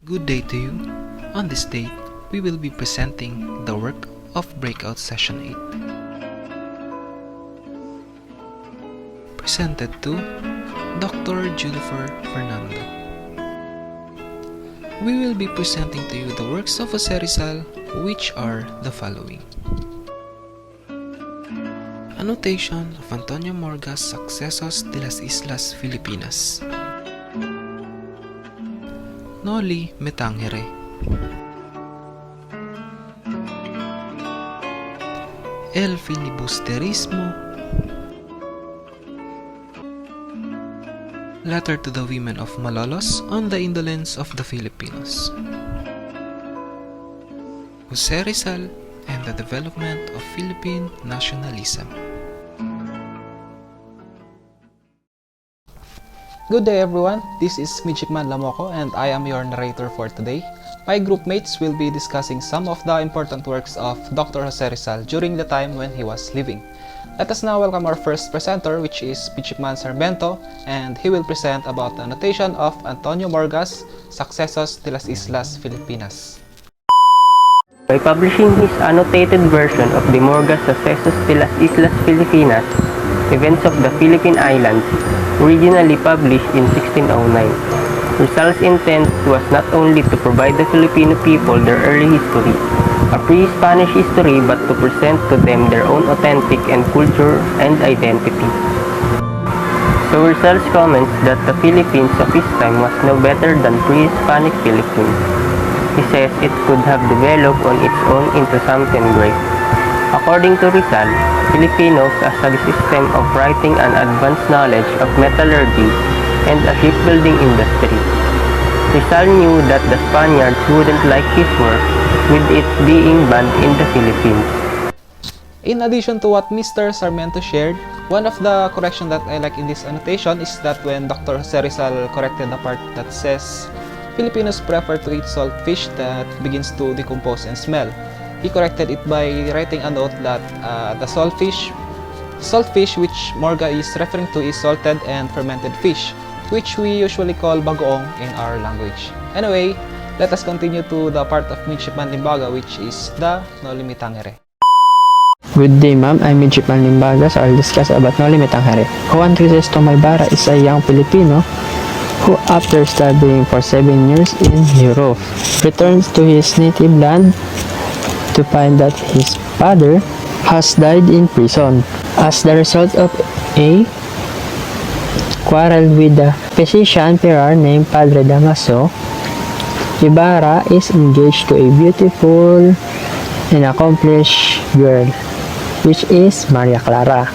Good day to you. On this date, we will be presenting the work of Breakout Session 8. Presented to Dr. Jennifer Fernando. We will be presenting to you the works of Jose Rizal, which are the following. Annotation of Antonio Morga's Sucesos de las Islas Filipinas. Noli Me Tangere. El Filibusterismo. Letter to the Women of Malolos on the Indolence of the Filipinos. Jose Rizal and the Development of Philippine Nationalism. Good day everyone, this is Midshipman Lamoco and I am your narrator for today. My groupmates will be discussing some of the important works of Dr. Jose Rizal during the time when he was living. Let us now welcome our first presenter, which is Midshipman Sarmiento, and he will present about the annotation of Antonio Morga's Sucesos de las Islas Filipinas. By publishing his annotated version of the Morga's Sucesos de las Islas Filipinas, Events of the Philippine Islands, originally published in 1609. Rizal's intent was not only to provide the Filipino people their early history, a pre-Spanish history, but to present to them their own authentic and culture and identity. So Rizal's comments that the Philippines of his time was no better than pre-Hispanic Philippines. He says it could have developed on its own into something great. According to Rizal, Filipinos as a system of writing and advanced knowledge of metallurgy and a shipbuilding industry. Rizal knew that the Spaniards wouldn't like his work with it being banned in the Philippines. In addition to what Mr. Sarmiento shared, one of the corrections that I like in this annotation is that when Dr. Jose Rizal corrected the part that says Filipinos prefer to eat salt fish that begins to decompose and smell. He corrected it by writing a note that the saltfish which Morga is referring to is salted and fermented fish, which we usually call bagoong in our language. Anyway, let us continue to the part of Midshipman Limbaga, which is the Noli Me Tangere. Good day, ma'am. I'm Midshipman Limbaga, so I'll discuss about Noli Me Tangere. Juan Crisostomo Malbara is a young Filipino who, after studying for 7 years in Europe, returns to his native land to find that his father has died in prison. As the result of a quarrel with the physician Pirar named Padre Damaso, Ibarra is engaged to a beautiful and accomplished girl, which is Maria Clara,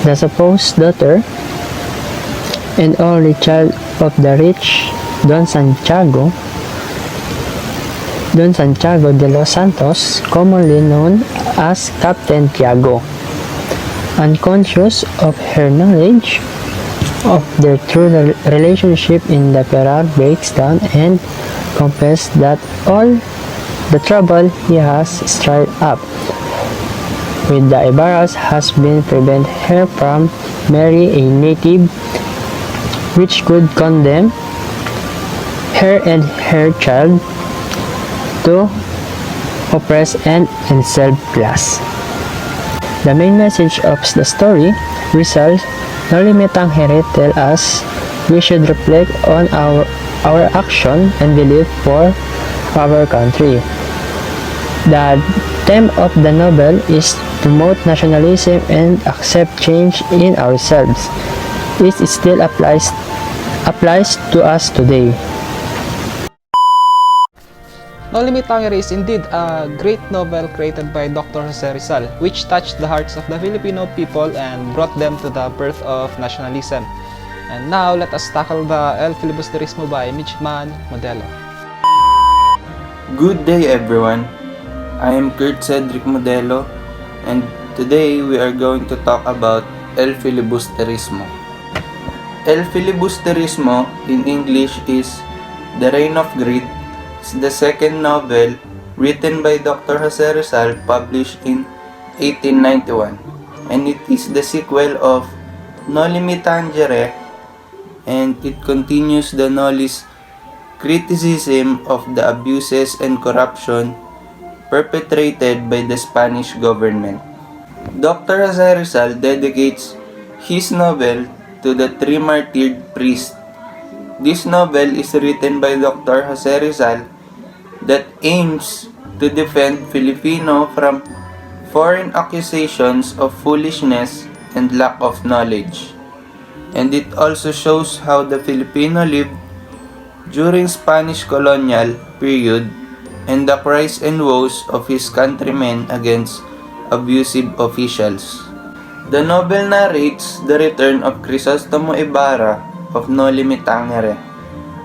the supposed daughter and only child of the rich Don Santiago de los Santos, commonly known as Captain Tiago. Unconscious of her knowledge of their true relationship, in the Pirar breaks down and confesses that all the trouble he has stirred up with the Ibarras has been prevent her from marry a native, which could condemn her and her child to oppress and enslaved class. The main message of the story, Rizal, Noli Me Tangere, tell us we should reflect on our action and belief for our country. The theme of the novel is to promote nationalism and accept change in ourselves. It still applies to us today. Noli Me Tangere is indeed a great novel created by Dr. Jose Rizal, which touched the hearts of the Filipino people and brought them to the birth of nationalism. And now, let us tackle the El Filibusterismo by Midshipman Modelo. Good day everyone, I am Kurt Cedric Modelo, and today we are going to talk about El Filibusterismo. El Filibusterismo in English is The Reign of Greed. It's the second novel written by Dr. Jose Rizal, published in 1891, and it is the sequel of Noli Me Tangere, and it continues the Noli's criticism of the abuses and corruption perpetrated by the Spanish government. Dr. Jose Rizal dedicates his novel to the three martyred priests. This novel is written by Dr. Jose Rizal that aims to defend Filipino from foreign accusations of foolishness and lack of knowledge. And it also shows how the Filipino lived during Spanish colonial period and the cries and woes of his countrymen against abusive officials. The novel narrates the return of Crisostomo Ibarra of Noli Me Tangere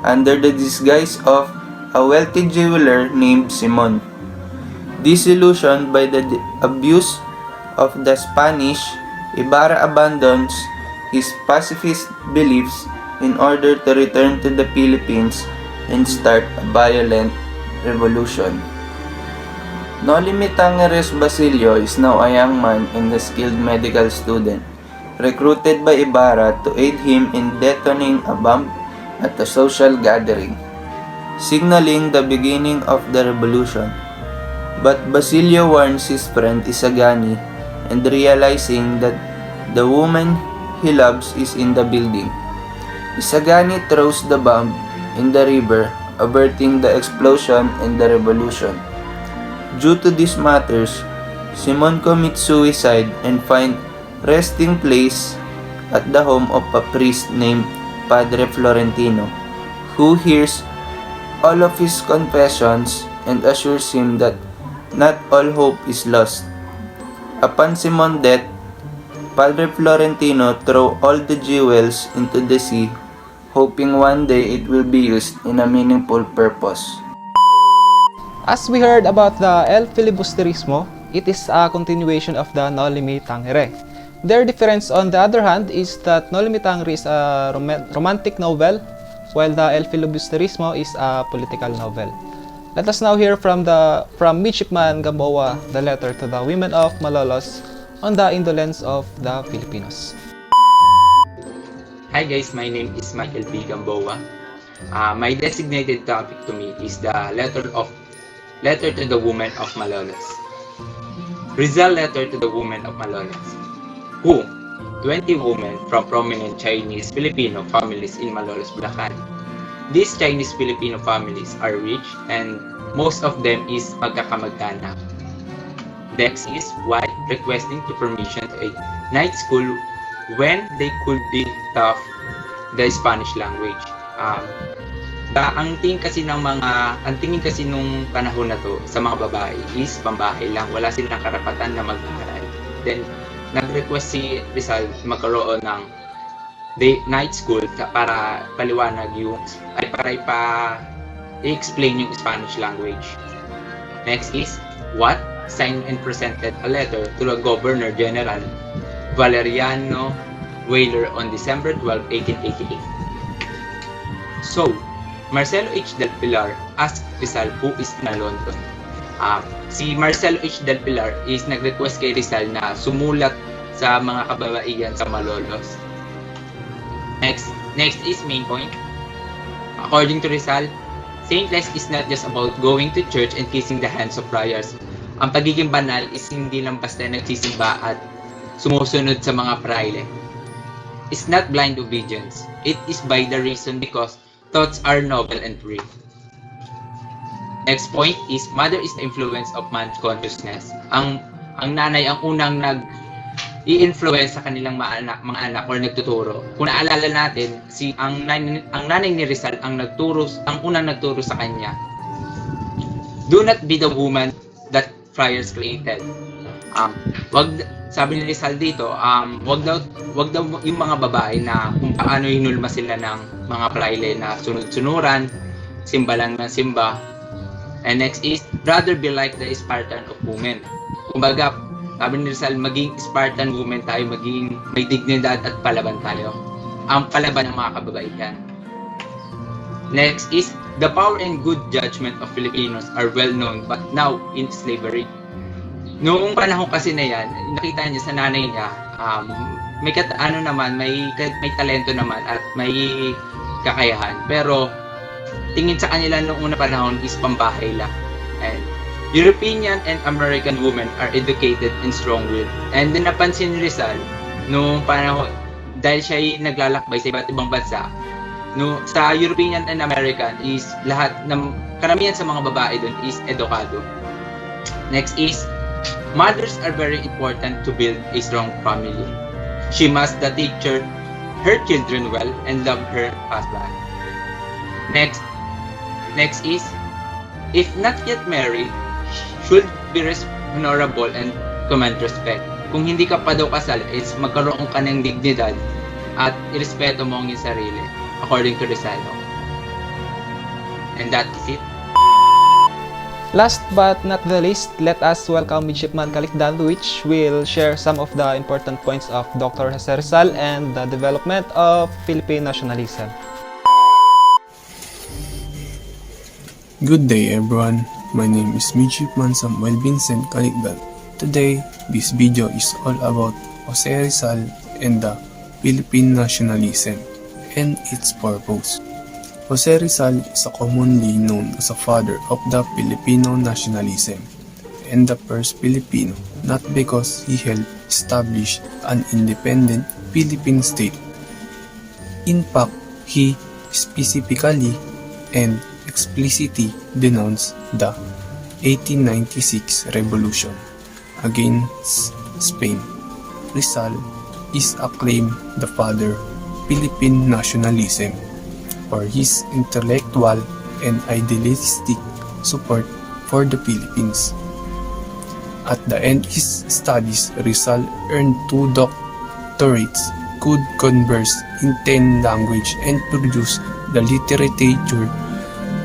under the disguise of a wealthy jeweler named Simon. Disillusioned by the abuse of the Spanish, Ibarra abandons his pacifist beliefs in order to return to the Philippines and start a violent revolution. Noli Me Tangere's Basilio is now a young man and a skilled medical student, recruited by Ibarra to aid him in detonating a bomb at a social gathering, signaling the beginning of the revolution. But Basilio warns his friend Isagani, and realizing that the woman he loves is in the building, Isagani throws the bomb in the river, averting the explosion and the revolution. Due to these matters, Simon commits suicide and finds resting place at the home of a priest named Padre Florentino, who hears all of his confessions and assures him that not all hope is lost. Upon Simon's death, Padre Florentino throws all the jewels into the sea, hoping one day it will be used in a meaningful purpose. As we heard about the El Filibusterismo, it is a continuation of the Noli Me Tangere. Their difference, on the other hand, is that Noli Me Tangere is a romantic novel, while the El Filibusterismo is a political novel. Let us now hear from Midshipman Gamboa the letter to the women of Malolos on the indolence of the Filipinos. Hi guys, my name is Michael B. Gamboa. My designated topic to me is the letter to the woman of Malolos. Rizal letter to the woman of Malolos, who 20 women from prominent Chinese Filipino families in Malolos, Bulacan. These Chinese Filipino families are rich and most of them is magkakamag-anak. Next is wife requesting to permission to a night school when they could be taught the Spanish language. Ang tingin kasi nung panahon na to sa mga babae is pambahay lang, wala silang karapatan na mag-aaral. Then nag-request si Rizal magkaroon ng night school para paliwanag para i-explain yung Spanish language. Next is what signed and presented a letter to the Governor General Valeriano Weyler on December 12, 1888. So, Marcelo H. Del Pilar asked Rizal who is na London. Si Marcelo H. Del Pilar is nag-request kay Rizal na sumulat sa mga kababaihan sa Malolos. Next is main point. According to Rizal, saintless is not just about going to church and kissing the hands of friars. Ang pagiging banal is hindi lang basta nagsisimba at sumusunod sa mga praile. It's not blind obedience. It is by the reason because thoughts are noble and free. Next point is mother is the influence of man's consciousness. Ang nanay ang unang i-influence sa kanilang mga anak or nagtuturo. Kung naalala natin, ang nanay ni Rizal ang unang nagturo sa kanya. Do not be the woman that friars created. Sabi ni Rizal dito, wag daw yung mga babae na kung paano hinulma sila ng mga praile na sunod-sunuran, simba lang ng simba. And next is, rather be like the Spartan of women. Kumbaga, sabi ni Rizal, maging Spartan woman tayo, maging may dignidad at palaban tayo. Ang palaban ng mga kababaihan. Next is, the power and good judgment of Filipinos are well known but now in slavery. Noong panahon kasi na yan, nakita niya sa nanay niya, may talento naman at may kakayahan. Pero tingin sa kanila noong una panahon is pambahay lang. And European and American women are educated and strong-willed. And then napansin ni Rizal noong panahon, dahil siya ay naglalakbay sa iba't ibang bansa, no, sa European and American is lahat ng karamihan sa mga babae doon is edukado. Next is, mothers are very important to build a strong family. She must teach her children well and love her husband. Next is, if not yet married, should be honorable and command respect. Kung hindi ka pa daw kasal, is magkaroon ka ng dignidad at irespeto mo ang iyong sarili, according to Rizal. And that is it. Last but not the least, let us welcome Midshipman Kalikdan, which will share some of the important points of Dr. Rizal and the development of Philippine nationalism. Good day everyone, my name is Midshipman Samuel Vincent Kalikdan. Today, this video is all about Jose Rizal and the Philippine nationalism and its purpose. Jose Rizal is commonly known as a father of the Filipino nationalism and the first Filipino, not because he helped establish an independent Philippine state. In fact, he specifically and explicitly denounced the 1896 revolution against Spain. Rizal is acclaimed the father of Philippine nationalism for his intellectual and idealistic support for the Philippines. At the end of his studies, Rizal earned 2 doctorates, could converse in 10 languages, and produce the literature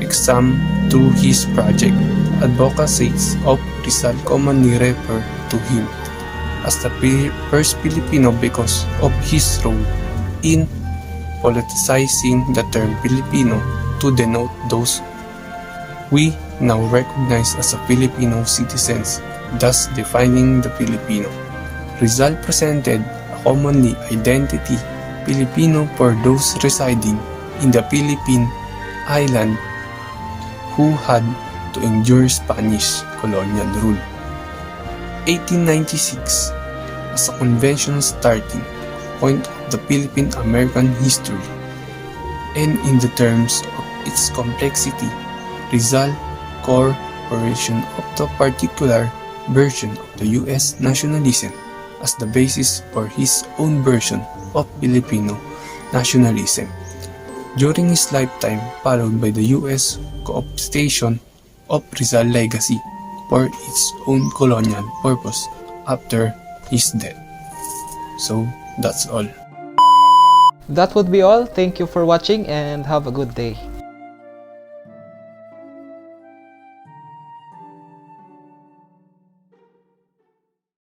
exam through his project. Advocacies of Rizal commonly refer to him as the first Filipino because of his role in politicizing the term Filipino to denote those we now recognize as a Filipino citizens, thus defining the Filipino. Rizal presented a commonly identity Filipino for those residing in the Philippine island who had to endure Spanish colonial rule. 1896 as a conventional starting point of the Philippine-American history, and in the terms of its complexity, Rizal Corporation of the particular version of the U.S. nationalism as the basis for his own version of Filipino nationalism. During his lifetime, followed by the U.S. co-optation of Rizal legacy for its own colonial purpose after his death. So, that's all. That would be all. Thank you for watching and have a good day.